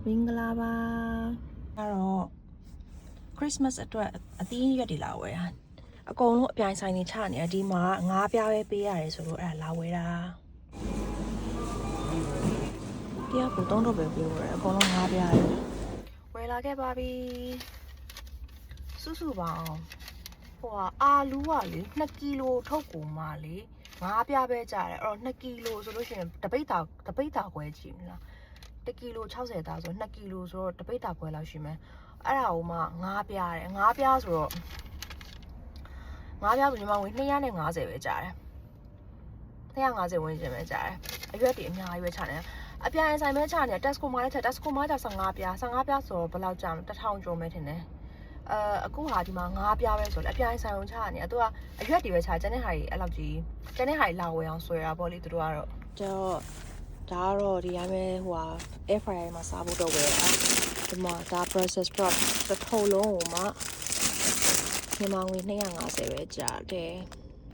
မင်္ဂလာပါအဲ့တော့ Christmas အတွက်အသီးရွက်တွေလာဝယ်တာအကုန်လုံးအပြိုင်ဆိုင်နေချနေတယ်ဒီမှာငါးပြားပဲပေးရတယ်ဆိုတော့အဲ့ဒါလာဝယ်တာတရားကို3တော့ပဲပေးရတယ်အကုန်လုံးငါးပြားတယ်ဝယ်လာခဲ့ပါပြီစုစုပေါင်းဟိုအာလူကလေ2ကီလိုထုတ်ကုန်မှလေငါးပြားပဲကြတယ်အဲ့တော့2ကီလိုဆိုလို့ရှိရင်တပိတ်တာခွဲကြည့်မလား1ကီလို60သားဆို2ကီလိုဆိုတော့တပိတ်တာခွဲလောက်ရှိမယ်အဲ့ဒါကိုမှငါးပြားတယ်ငါးပြားဆိုတော့ငါးပြားဆိုညီမဝင်250ပဲကြားတယ်250ဝန်းကျင်ပဲကြားတယ်အရွက်တွေအများကြီးပဲချတယ်အပြိုင်ဆိုင်ပဲချနေတယ် Tesco မှာလည်းချက် Tesco မှာကျ15ပြားဆိုတော့ဘယ်လောက်ကြာမလဲ1000ကျော်မယ်ထင်တယ်အခုဟာဒီမှာ9ပြားပဲဆိုတော့အပြိုင်ဆိုင်အောင်ချနေတယ်သူကအရွက်တွေပဲချကျန်တဲ့ဟာတွေအဲ့လောက်ကြီးကျန်တဲ့ဟာတွေလာဝယ်အောင်ဆွဲတာပေါ့လေသူတို့ကတော့ကျတော့ဒါကတော့ဒီတိုင်းပဲဟိုဟာ air fryer မှာစားဖို့တော့ဝယ်တာဒီမှာဒါ process prop တစ်ထုပ်လုံးကိုမှမြန်မာငွေ250ပဲကြာတယ်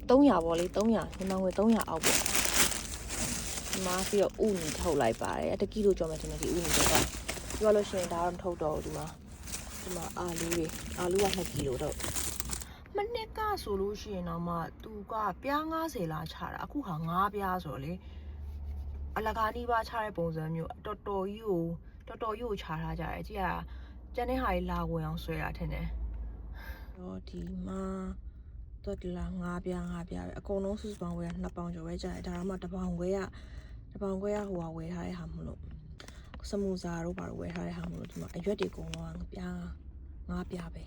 300ပေါ့လေ300မြန်မာငွေ300အောက်ပေါ့ဒီမှာပြီးတော့ဥနီထုတ်လိုက်ပါတယ်1ကီလိုကျော်မယ်ထင်တယ်ဒီဥနီတော့ပြောလို့ရှိရင်ဒါတော့မထုတ်တော့ဘူးဒီမှာအာလူက2ကီလိုတော့မနစ်ကဆိုလို့ရှိရင်တော့မှသူကပြား90လာချတာအခုဟာ9ပြားဆိုတော့လေအလကားနီးပါးချတဲ့ပုံစံမျိုးတော်တော်ကြီးကိုချထားကြတယ်ကြည့်ရကျန်တဲ့ဟာကြီးလာဝင်အောင်ဆွဲတာထင်တယ်တော့ဒီမှာတော့ဒီလာ9ပြားပဲအကုန်လုံးစုစုပေါင်းဝယ်2ပေါင်ကျော်ပဲကြာတယ်ဒါတော့မှ1ပေါင်ခွဲကဟိုဟာဝယ်ထားတဲ့ဟာမလို့စမူစာတို့ဘာလို့ဝယ်ထားတဲ့ဟာမလို့ဒီမှာအရွက်တွေအကုန်လုံးက9ပြားပဲ